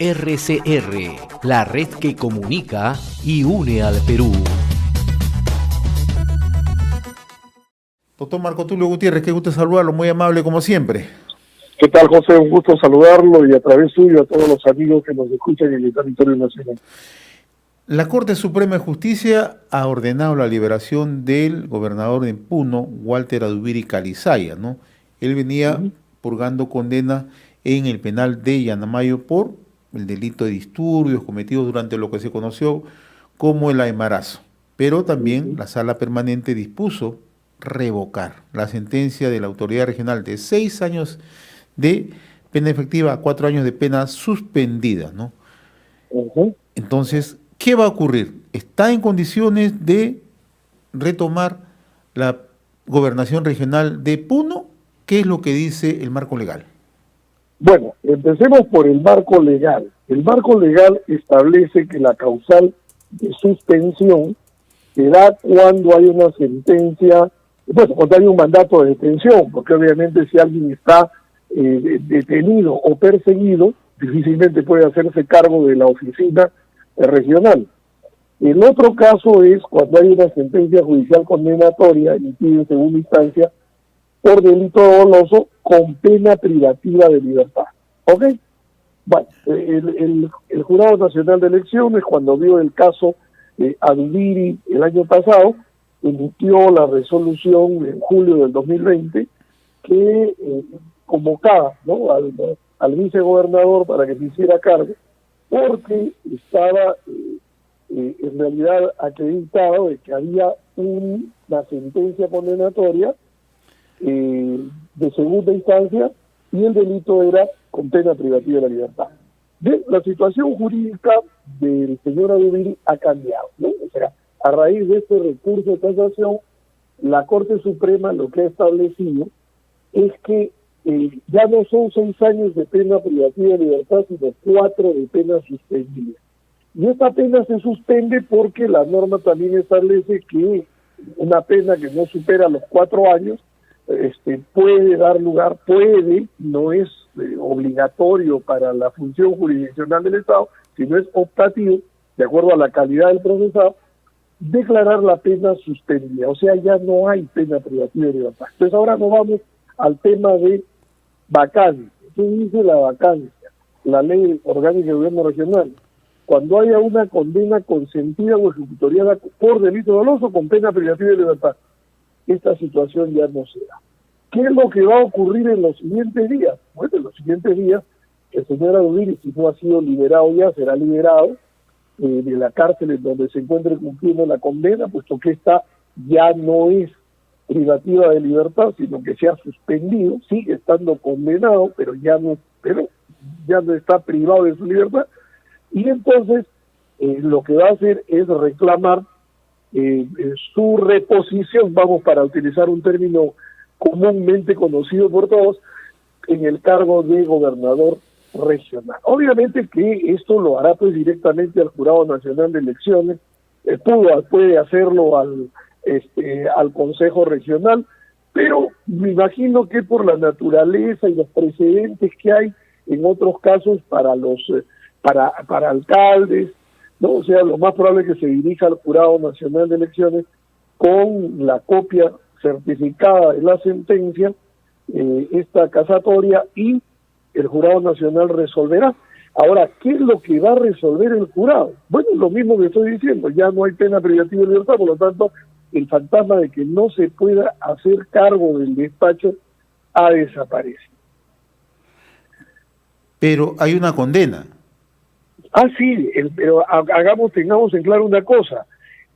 RCR, la red que comunica y une al Perú. Doctor Marco Tulio Gutiérrez, qué gusto saludarlo, muy amable como siempre. ¿Qué tal, José? Un gusto saludarlo y a través suyo a todos los amigos que nos escuchan en el territorio nacional. La Corte Suprema de Justicia ha ordenado la liberación del gobernador de Puno, Walter Adubiri Calizaya, ¿no? Él venía purgando condena en el penal de Yanamayo por el delito de disturbios cometidos durante lo que se conoció como el aymarazo. Pero también la Sala Permanente dispuso revocar la sentencia de la autoridad regional de 6 años de pena efectiva a 4 años de pena suspendida, ¿no? Entonces, ¿qué va a ocurrir? ¿Está en condiciones de retomar la gobernación regional de Puno? ¿Qué es lo que dice el marco legal? Bueno, empecemos por el marco legal. El marco legal establece que la causal de suspensión se da cuando hay una sentencia, bueno, cuando hay un mandato de detención, porque obviamente si alguien está detenido o perseguido, difícilmente puede hacerse cargo de la oficina regional. El otro caso es cuando hay una sentencia judicial condenatoria emitida en segunda instancia por delito doloso con pena privativa de libertad. ¿Ok? Bueno, el Jurado Nacional de Elecciones, cuando vio el caso de Adubiri el año pasado, emitió la resolución en julio del 2020 que convocaba, ¿no?, al vicegobernador para que se hiciera cargo, porque estaba en realidad acreditado de que había una sentencia condenatoria de segunda instancia y el delito era con pena privativa de la libertad. La situación jurídica del señor Adubiri ha cambiado, ¿no? O sea, a raíz de este recurso de casación, la Corte Suprema lo que ha establecido es que ya no son 6 años de pena privativa de libertad, sino 4 de pena suspendida. Y esta pena se suspende porque la norma también establece que una pena que no supera los 4 años puede dar lugar, no es obligatorio para la función jurisdiccional del Estado, sino es optativo, de acuerdo a la calidad del procesado, declarar la pena suspendida. O sea, ya no hay pena privativa de libertad. Entonces ahora nos vamos al tema de vacancia. ¿Qué dice la vacancia? La ley orgánica de gobierno regional. Cuando haya una condena consentida o ejecutoriada por delito doloso con pena privativa de libertad, esta situación ya no se da. ¿Qué es lo que va a ocurrir en los siguientes días? Bueno, en los siguientes días, el señor Adubiri, si no ha sido liberado ya, será liberado de la cárcel en donde se encuentre cumpliendo la condena, puesto que esta ya no es privativa de libertad, sino que se ha suspendido, sigue estando condenado, pero ya no está privado de su libertad, y entonces lo que va a hacer es reclamar su reposición, vamos, para utilizar un término comúnmente conocido por todos, en el cargo de gobernador regional. Obviamente que esto lo hará pues directamente al Jurado Nacional de Elecciones, puede hacerlo al Consejo Regional, pero me imagino que por la naturaleza y los precedentes que hay en otros casos para alcaldes, ¿no? O sea, lo más probable es que se dirija al Jurado Nacional de Elecciones con la copia certificada de la sentencia, esta casatoria, y el Jurado Nacional resolverá. Ahora, ¿qué es lo que va a resolver el jurado? Bueno, lo mismo que estoy diciendo, ya no hay pena privativa de libertad, por lo tanto, el fantasma de que no se pueda hacer cargo del despacho ha desaparecido. Pero hay una condena. Sí, pero tengamos en claro una cosa.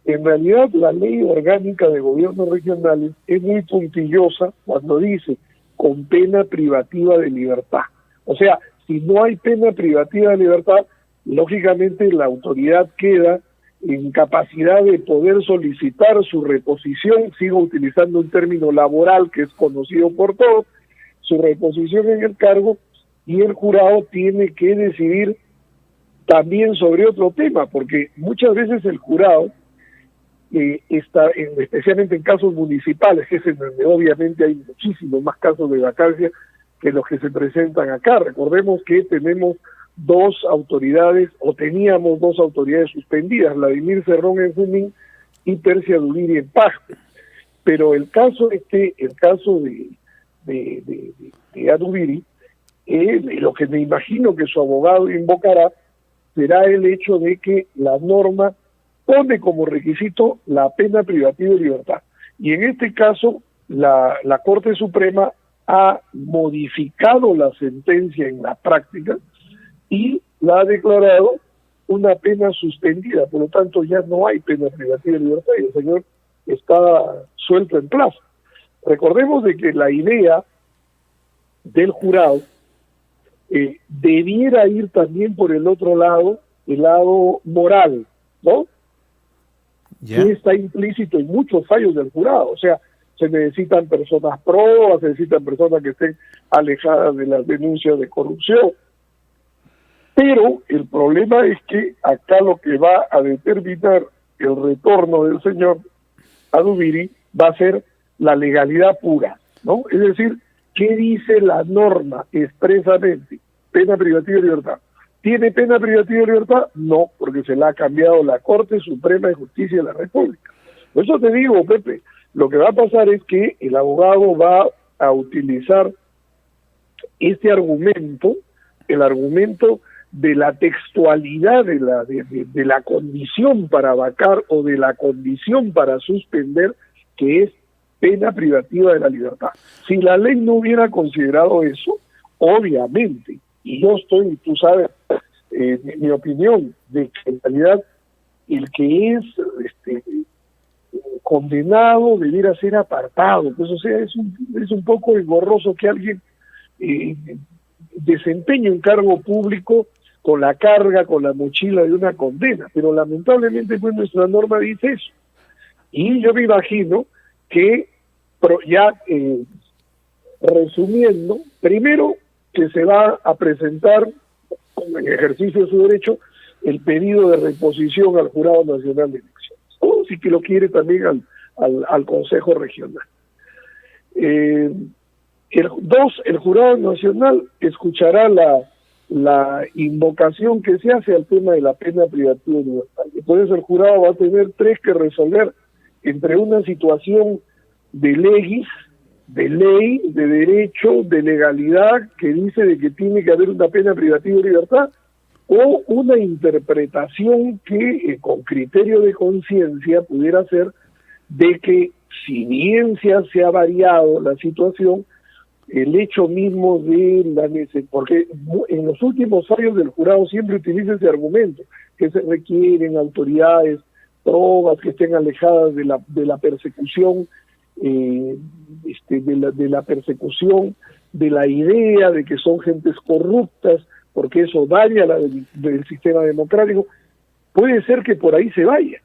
En realidad, la ley orgánica de gobiernos regionales es muy puntillosa cuando dice con pena privativa de libertad. O sea, si no hay pena privativa de libertad, lógicamente la autoridad queda en capacidad de poder solicitar su reposición, sigo utilizando un término laboral que es conocido por todos, su reposición en el cargo, y el jurado tiene que decidir también sobre otro tema, porque muchas veces el jurado especialmente en casos municipales, que es en donde obviamente hay muchísimos más casos de vacancia que los que se presentan acá. Recordemos que tenemos dos autoridades, o teníamos dos autoridades suspendidas, Vladimir Cerrón en Junín y Persia Dubiri en Pasto. Pero el caso de Adubiri, lo que me imagino que su abogado invocará será el hecho de que la norma pone como requisito la pena privativa de libertad. Y en este caso, la Corte Suprema ha modificado la sentencia en la práctica y la ha declarado una pena suspendida. Por lo tanto, ya no hay pena privativa de libertad y el señor está suelto en plaza. Recordemos de que la idea del jurado debiera ir también por el otro lado, el lado moral, ¿no? ¿Ya? Que está implícito en muchos fallos del jurado. O sea, se necesitan personas probas, se necesitan personas que estén alejadas de las denuncias de corrupción. Pero el problema es que acá lo que va a determinar el retorno del señor Adubiri va a ser la legalidad pura, ¿no? Es decir, ¿qué dice la norma expresamente? Pena privativa de libertad. ¿Tiene pena privativa de libertad? No, porque se la ha cambiado la Corte Suprema de Justicia de la República. Por eso te digo, Pepe, lo que va a pasar es que el abogado va a utilizar este argumento, el argumento de la textualidad de la condición para vacar o de la condición para suspender, que es pena privativa de la libertad. Si la ley no hubiera considerado eso, obviamente, y yo estoy, tú sabes, mi opinión, de que en realidad el que es condenado debiera ser apartado. Pues, o sea, es un poco engorroso que alguien desempeñe un cargo público con la carga, con la mochila de una condena, pero lamentablemente pues nuestra norma dice eso. Y yo me imagino que ya resumiendo, primero que se va a presentar en ejercicio de su derecho el pedido de reposición al Jurado Nacional de Elecciones, o si que lo quiere también al Consejo Regional. El Jurado Nacional escuchará la invocación que se hace al tema de la pena privativa de libertad. Y por eso el jurado va a tener tres que resolver entre una situación de ley, de derecho, de legalidad, que dice de que tiene que haber una pena privativa de libertad, o una interpretación que con criterio de conciencia pudiera ser de que si bien se ha variado la situación, el hecho mismo de la necesidad, porque en los últimos fallos del jurado siempre utiliza ese argumento, que se requieren autoridades, probas que estén alejadas de la persecución, de la persecución, de la idea de que son gentes corruptas, porque eso daña del sistema democrático. Puede ser que por ahí se vaya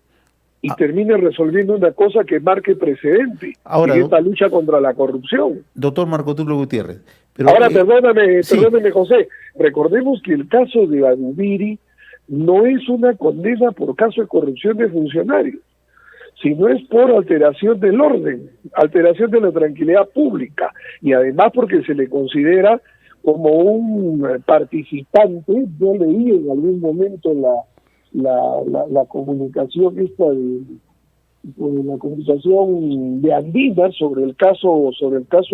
y termine resolviendo una cosa que marque precedente en esta lucha contra la corrupción. Doctor Marco Tulio Gutiérrez. Pero, ahora, perdóname, José, recordemos que el caso de Adubiri no es una condena por caso de corrupción de funcionarios, sino es por alteración del orden, alteración de la tranquilidad pública, y además porque se le considera como un participante. Yo leí en algún momento la comunicación la comunicación de Andina sobre el caso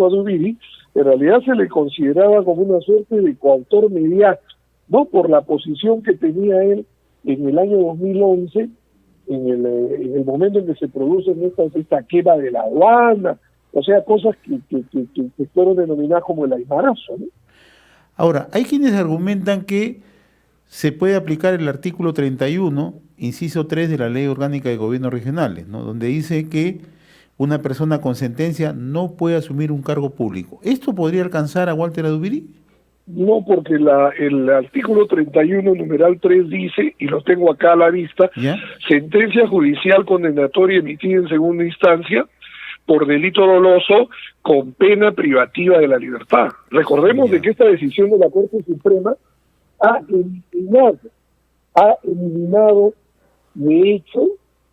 Adubiri. En realidad se le consideraba como una suerte de coautor mediático, no por la posición que tenía él en el año 2011, en el momento en que se produce esta quema de la aduana, o sea, cosas que fueron denominadas como el aymarazo, ¿no? Ahora, hay quienes argumentan que se puede aplicar el artículo 31, inciso 3 de la Ley Orgánica de Gobiernos Regionales, ¿no?, donde dice que una persona con sentencia no puede asumir un cargo público. ¿Esto podría alcanzar a Walter Adubiri? No, porque el artículo 31, numeral 3 dice, y lo tengo acá a la vista, ¿ya?, sentencia judicial condenatoria emitida en segunda instancia por delito doloso con pena privativa de la libertad. Recordemos de que esta decisión de la Corte Suprema ha eliminado de hecho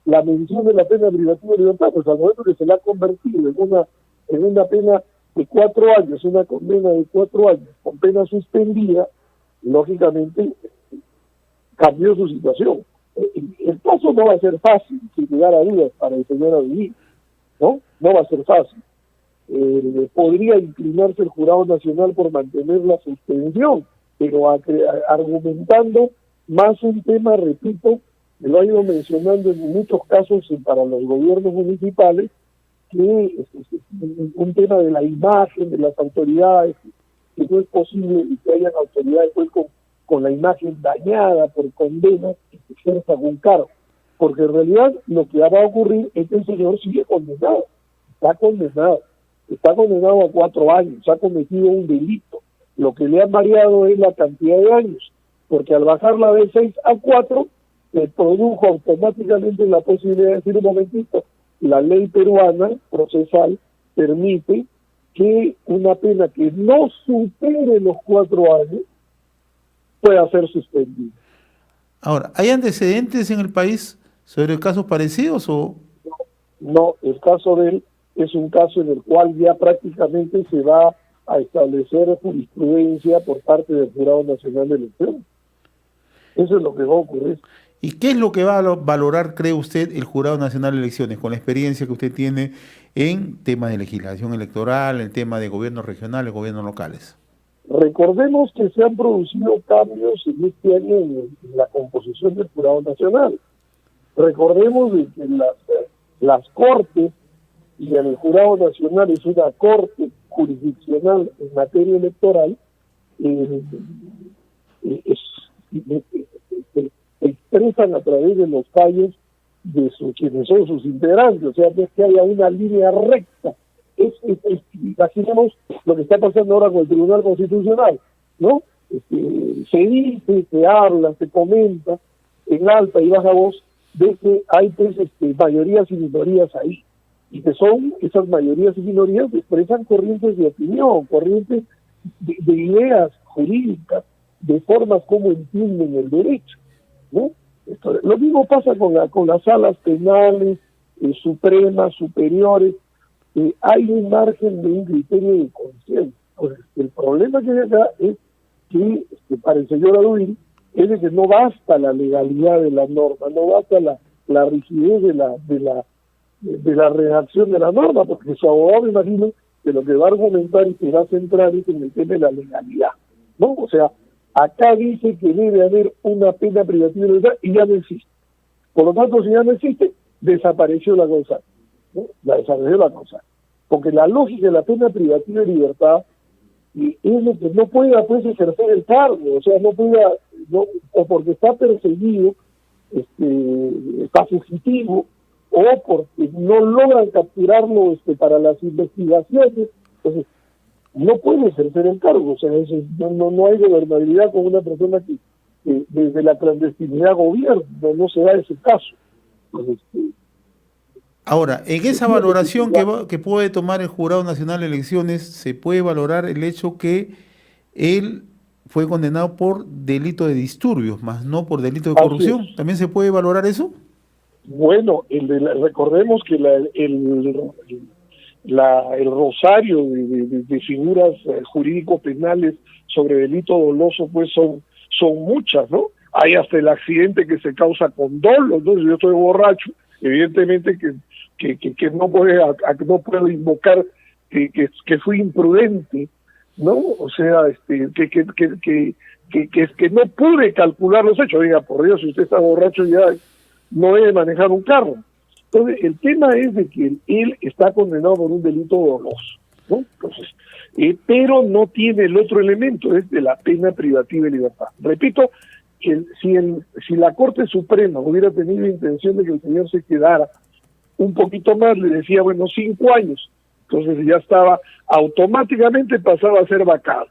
la mención de la pena privativa de libertad, pues al momento que se la ha convertido en una pena de 4 años, una condena de 4 años con pena suspendida, lógicamente cambió su situación. El caso no va a ser fácil, sin lugar a dudas, para el señor Audubí, ¿no? No va a ser fácil. Podría inclinarse el Jurado Nacional por mantener la suspensión, pero argumentando más un tema, repito, que lo ha ido mencionando en muchos casos para los gobiernos municipales, que es un tema de la imagen de las autoridades, que no es posible que hayan autoridades pues, con la imagen dañada por condenas que se ejerzan un cargo, porque en realidad lo que va a ocurrir es que el señor sigue condenado, está condenado a 4 años, ha cometido un delito. Lo que le han variado es la cantidad de años, porque al bajarla de 6 a 4, se produjo automáticamente la posibilidad de decir, un momentito, la ley peruana procesal permite que una pena que no supere los 4 años pueda ser suspendida. Ahora, ¿hay antecedentes en el país sobre casos parecidos o...? No, el caso de él es un caso en el cual ya prácticamente se va a establecer jurisprudencia por parte del Jurado Nacional de Elecciones. Eso es lo que va a ocurrir. ¿Y qué es lo que va a valorar, cree usted, el Jurado Nacional de Elecciones, con la experiencia que usted tiene en temas de legislación electoral, en temas de gobiernos regionales, gobiernos locales? Recordemos que se han producido cambios en este año en la composición del Jurado Nacional. Recordemos de que las Cortes, y el Jurado Nacional es una corte jurisdiccional en materia electoral, expresan a través de los fallos de quienes son sus integrantes, o sea, no es que haya una línea recta. Imaginemos lo que está pasando ahora con el Tribunal Constitucional, ¿no? Se dice, se habla, se comenta en alta y baja voz de que hay pues, mayorías y minorías ahí, y que son esas mayorías y minorías que expresan corrientes de opinión, corrientes de ideas jurídicas, de formas como entienden el derecho, ¿no? Lo mismo pasa con las salas penales, supremas, superiores. Hay un margen de un criterio de conciencia. El problema que hay acá es que para el señor Audubí es de que no basta la legalidad de la norma, no basta la rigidez de la redacción de la norma, porque su abogado, me imagino, que lo que va a argumentar y que va a centrar es en el tema de la legalidad, ¿no? O sea, acá dice que debe haber una pena privativa de libertad y ya no existe. Por lo tanto, si ya no existe, desapareció la causa, ¿no? Desapareció la causa. Porque la lógica de la pena privativa de libertad es lo que no pueda pues ejercer el cargo, o sea, no pueda, o porque está perseguido, está fugitivo, o porque no logran capturarlo para las investigaciones. Entonces, no puede ejercer el cargo, o sea, no hay gobernabilidad con una persona que desde la clandestinidad gobierna, no se da ese caso. Entonces, ahora, en esa valoración que puede tomar el Jurado Nacional de Elecciones, se puede valorar el hecho que él fue condenado por delito de disturbios, más no por delito de corrupción. ¿También se puede valorar eso? Bueno, recordemos que el rosario de figuras jurídico-penales sobre delito doloso pues son muchas, ¿no? Hay hasta el accidente que se causa con dolo, ¿no? Si yo estoy borracho, evidentemente que no puedo invocar que fui imprudente, ¿no? O sea, que no pude calcular los hechos. Diga, por Dios, si usted está borracho ya no debe manejar un carro. Entonces, el tema es de que él está condenado por un delito doloso, ¿no? Entonces, pero no tiene el otro elemento, es de la pena privativa de libertad. Repito, que si la Corte Suprema hubiera tenido intención de que el señor se quedara un poquito más, le decía, bueno, 5 años, entonces ya estaba, automáticamente pasaba a ser vacado.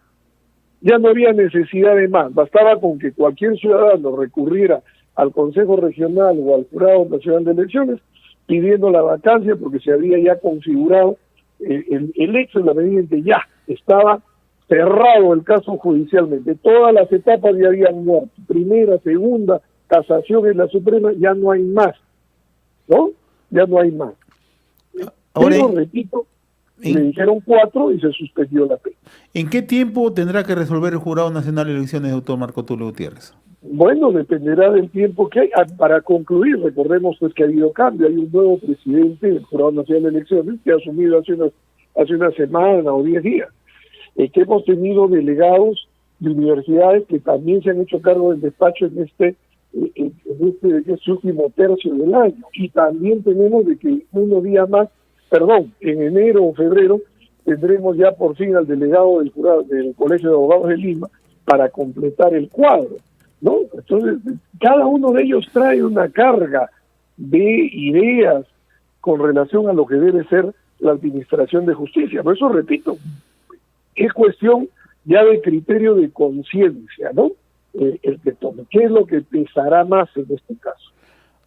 Ya no había necesidad de más, bastaba con que cualquier ciudadano recurriera al Consejo Regional o al Jurado Nacional de Elecciones pidiendo la vacancia, porque se había ya configurado el hecho en la medida en que ya estaba cerrado el caso judicialmente. Todas las etapas ya habían muerto, primera, segunda, casación en la Suprema, ya no hay más, ¿no? Ya no hay más. Ahora, pero, repito, Le dijeron 4 y se suspendió la pena. ¿En qué tiempo tendrá que resolver el Jurado Nacional de Elecciones, doctor Marco Tulio Gutiérrez? Bueno, dependerá del tiempo que hay. Para concluir, recordemos pues que ha habido cambio. Hay un nuevo presidente del Jurado Nacional de Elecciones que ha asumido hace una semana o 10 días. Que hemos tenido delegados de universidades que también se han hecho cargo del despacho en este último tercio del año. Y también tenemos de que en enero o febrero, tendremos ya por fin al delegado del jurado del Colegio de Abogados de Lima para completar el cuadro, ¿no? Entonces, cada uno de ellos trae una carga de ideas con relación a lo que debe ser la administración de justicia. Por eso, repito, es cuestión ya de criterio de conciencia, ¿no? El que tome. ¿Qué es lo que pesará más en este caso?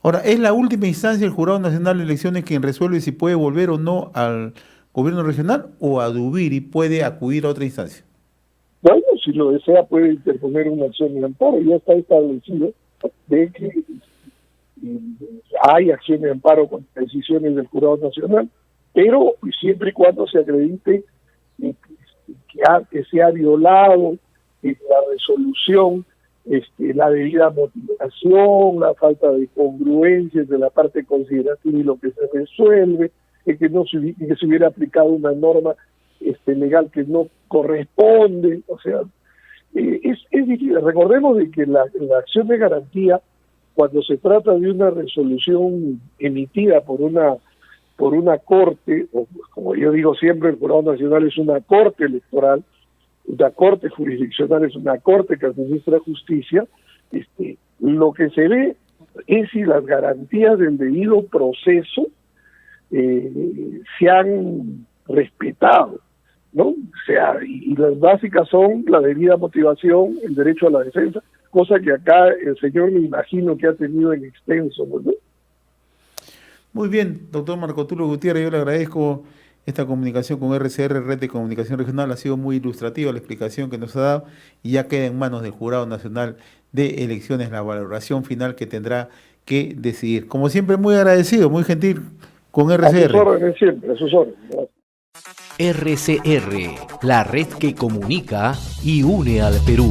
Ahora, ¿es la última instancia el Jurado Nacional de Elecciones quien resuelve si puede volver o no al gobierno regional, o Adubiri puede acudir a otra instancia? Bueno, si lo desea puede interponer una acción de amparo. Ya está establecido de que hay acción de amparo con decisiones del Jurado Nacional, pero siempre y cuando se acredite que se ha violado la resolución, la debida motivación, la falta de congruencia entre la parte considerativa y lo que se resuelve, que se hubiera aplicado una norma legal que no corresponde. O sea, es difícil. Recordemos de que la acción de garantía, cuando se trata de una resolución emitida por una corte, o como yo digo siempre, el Jurado Nacional es una corte electoral, una corte jurisdiccional es una corte que administra justicia, lo que se ve es si las garantías del debido proceso se han respetado, ¿no? O sea, y las básicas son la debida motivación, el derecho a la defensa, cosa que acá el señor me imagino que ha tenido en extenso, ¿no? Muy bien, doctor Marco Tulio Gutiérrez, yo le agradezco esta comunicación con RCR, Red de Comunicación Regional. Ha sido muy ilustrativa la explicación que nos ha dado y ya queda en manos del Jurado Nacional de Elecciones la valoración final que tendrá que decidir. Como siempre, muy agradecido, muy gentil con RCR. A sus órdenes siempre, a sus órdenes. RCR, la red que comunica y une al Perú.